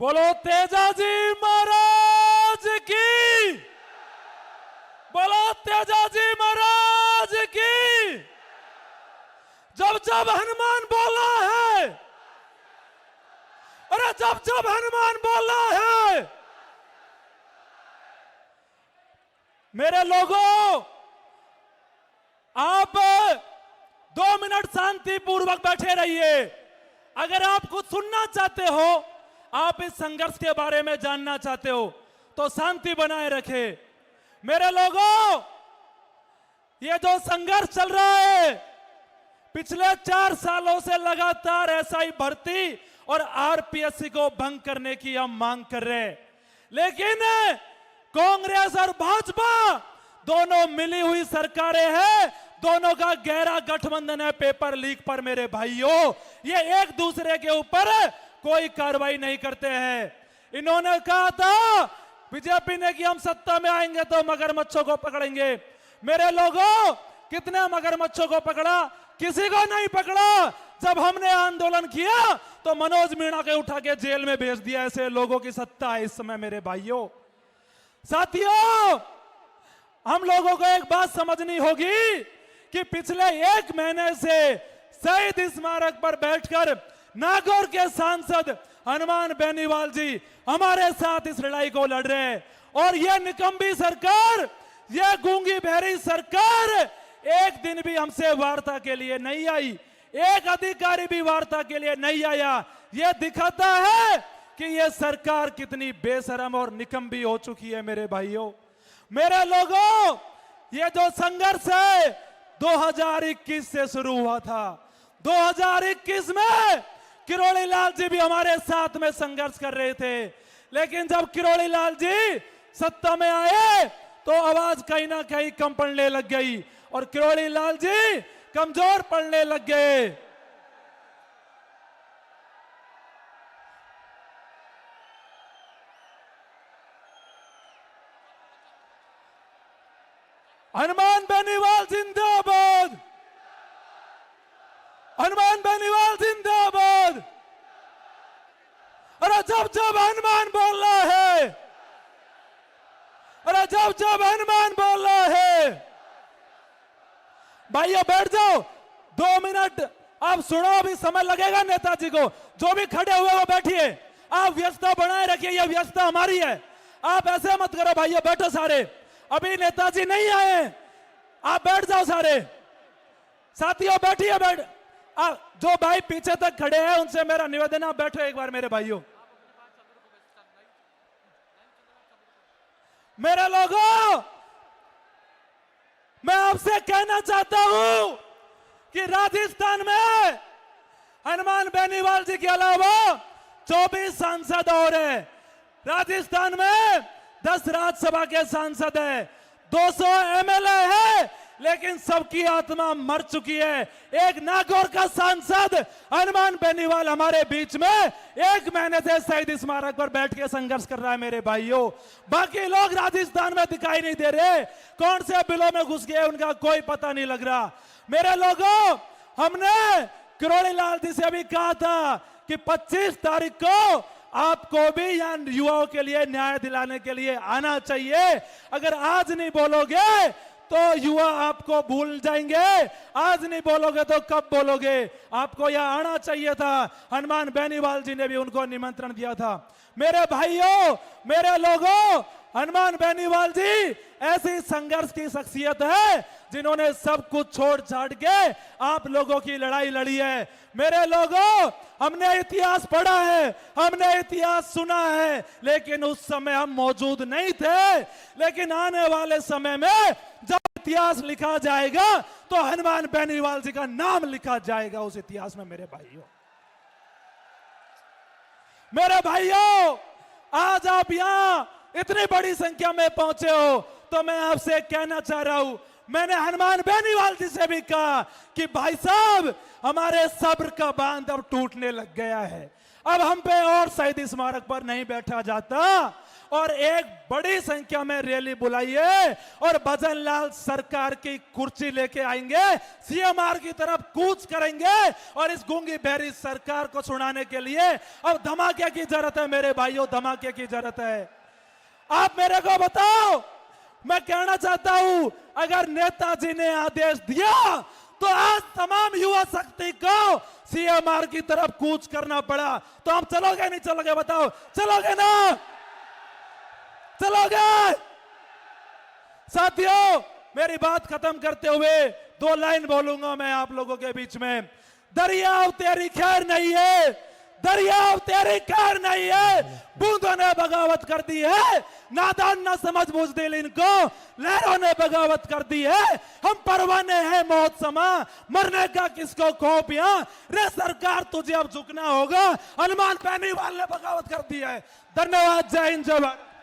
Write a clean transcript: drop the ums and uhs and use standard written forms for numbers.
बोलो तेजाजी महाराज की, बोलो तेजाजी महाराज की। जब जब हनुमान बोला है, अरे जब जब हनुमान बोला है, मेरे लोगों आप 2 मिनट शांति पूर्वक बैठे रहिए। अगर आप कुछ सुनना चाहते हो, आप इस संघर्ष के बारे में जानना चाहते हो, तो शांति बनाए रखे। मेरे लोगों, ये जो संघर्ष चल रहा है, पिछले 4 सालों से लगातार एसआई भर्ती और आरपीएससी को भंग करने की हम मांग कर रहे हैं। लेकिन कांग्रेस और भाजपा दोनों मिली हुई सरकारें हैं, दोनों का गहरा गठबंधन है पेपर लीक पर। मेरे भाइयों, ये एक दूसरे के ऊपर कोई कार्रवाई नहीं करते हैं। इन्होंने कहा था बीजेपी ने कि हम सत्ता में आएंगे तो मगरमच्छों को पकड़ेंगे। मेरे लोगों, कितने मगरमच्छों को पकड़ा? किसी को नहीं पकड़ा। जब हमने आंदोलन किया तो मनोज मीणा के उठा के जेल में भेज दिया। ऐसे लोगों की सत्ता है इस समय। मेरे भाइयों, साथियों, हम लोगों को एक बात समझनी होगी कि पिछले 1 महीने से शहीद स्मारक पर बैठकर नागौर के सांसद हनुमान बेनीवाल जी हमारे साथ इस लड़ाई को लड़ रहे हैं। और यह निकम्मी सरकार, यह गूंगी बहरी सरकार एक दिन भी हमसे वार्ता के लिए नहीं आई, एक अधिकारी भी वार्ता के लिए नहीं आया। यह दिखाता है कि यह सरकार कितनी बेशरम और निकम्मी हो चुकी है। मेरे भाइयों, मेरे लोगों, यह जो संघर्ष है 2021 से शुरू हुआ था। 2021 में किरोड़ी लाल जी भी हमारे साथ में संघर्ष कर रहे थे। लेकिन जब किरोड़ी लाल जी सत्ता में आए तो आवाज कहीं ना कहीं कम पड़ने लग गई और किरोड़ी लाल जी कमजोर पड़ने लग गए। हनुमान बेनीवाल जिंदाबाद, हनुमान बेनीवाल जिंदाबाद। अरे जब जब हनुमान बोल रहा है, अरे जब जब हनुमान बोल रहा है, भाइयों बैठ जाओ 2 मिनट। आप सुनो, अभी समय लगेगा नेताजी को। जो भी खड़े हुए वो बैठिए। आप व्यवस्था बनाए रखिए, यह व्यवस्था हमारी है। आप ऐसे मत करो भाइयों, बैठो सारे। अभी नेताजी नहीं आए, आप बैठ जाओ सारे। साथियों बैठिए, बैठ। जो भाई पीछे तक खड़े हैं उनसे मेरा निवेदन, आप बैठो एक बार मेरे भाइयों। मेरे लोगों, मैं आपसे कहना चाहता हूं कि राजस्थान में हनुमान बेनीवाल जी के अलावा 24 सांसद और हैं। राजस्थान में 10 राज्यसभा के सांसद हैं, 200 एमएलए हैं, लेकिन सबकी आत्मा मर चुकी है। एक नागौर का सांसद हनुमान बेनीवाल हमारे बीच में 1 महीने से शहीद स्मारक पर बैठ के संघर्ष कर रहा है। मेरे भाइयों, बाकी लोग राजस्थान में दिखाई नहीं दे रहे, कौन से बिलों में घुस गए उनका कोई पता नहीं लग रहा। मेरे लोगों, हमने किरोड़ी लाल जी से भी कहा था कि 25 तारीख को आपको भी यहाँ युवाओं के लिए न्याय दिलाने के लिए आना चाहिए। अगर आज नहीं बोलोगे तो युवा आपको भूल जाएंगे। आज नहीं बोलोगे तो कब बोलोगे? आपको यहां आना चाहिए था। हनुमान बेनीवाल जी ने भी उनको निमंत्रण दिया था। मेरे भाइयों, मेरे लोगों, हनुमान बेनीवाल जी ऐसी संघर्ष की शख्सियत है जिन्होंने सब कुछ छोड़ छाड़ के आप लोगों की लड़ाई लड़ी है। मेरे लोगों, हमने इतिहास पढ़ा है, हमने इतिहास सुना है, लेकिन उस समय हम मौजूद नहीं थे। लेकिन आने वाले समय में जब इतिहास लिखा जाएगा तो हनुमान बेनीवाल जी का नाम लिखा जाएगा उस इतिहास में। मेरे भाइयों, मेरे भाइयों, आज आप यहां इतनी बड़ी संख्या में पहुंचे हो तो मैं आपसे कहना चाह रहा हूं, मैंने हनुमान बेनीवाल जी से भी कहा कि भाई साहब, हमारे सब्र का बांध अब टूटने लग गया है। अब हम पे और शहीद स्मारक पर नहीं बैठा जाता। और एक बड़ी संख्या में रैली बुलाइए और भजनलाल सरकार की कुर्सी लेके आएंगे, सीएमआर की तरफ कूच करेंगे और इस गूंगी बहरी सरकार को सुनाने के लिए अब धमाके की जरूरत है मेरे भाइयों, धमाके की जरूरत है। आप मेरे को बताओ, मैं कहना चाहता हूं अगर नेताजी ने आदेश दिया तो आज तमाम युवा शक्ति को सीएमआर की तरफ कूच करना पड़ा, तो हम चलोगे नहीं चलोगे? बताओ, चलोगे ना? चलोगे? साथियों, मेरी बात खत्म करते हुए 2 लाइन बोलूंगा मैं आप लोगों के बीच में। दरियाव तेरी खैर नहीं है, दरियाव तेरी खैर नहीं है, बूंदों ने बगावत कर दी है, नादान ना समझ बुजदिल इनको, लहरों ने बगावत कर दी है, हम परवाने हैं मौत समा, मरने का किसको खौफ यहां, रे सरकार तुझे अब झुकना होगा, हनुमान बेनीवाल ने बगावत कर दी है। धन्यवाद, जय हिंद, जय भारत।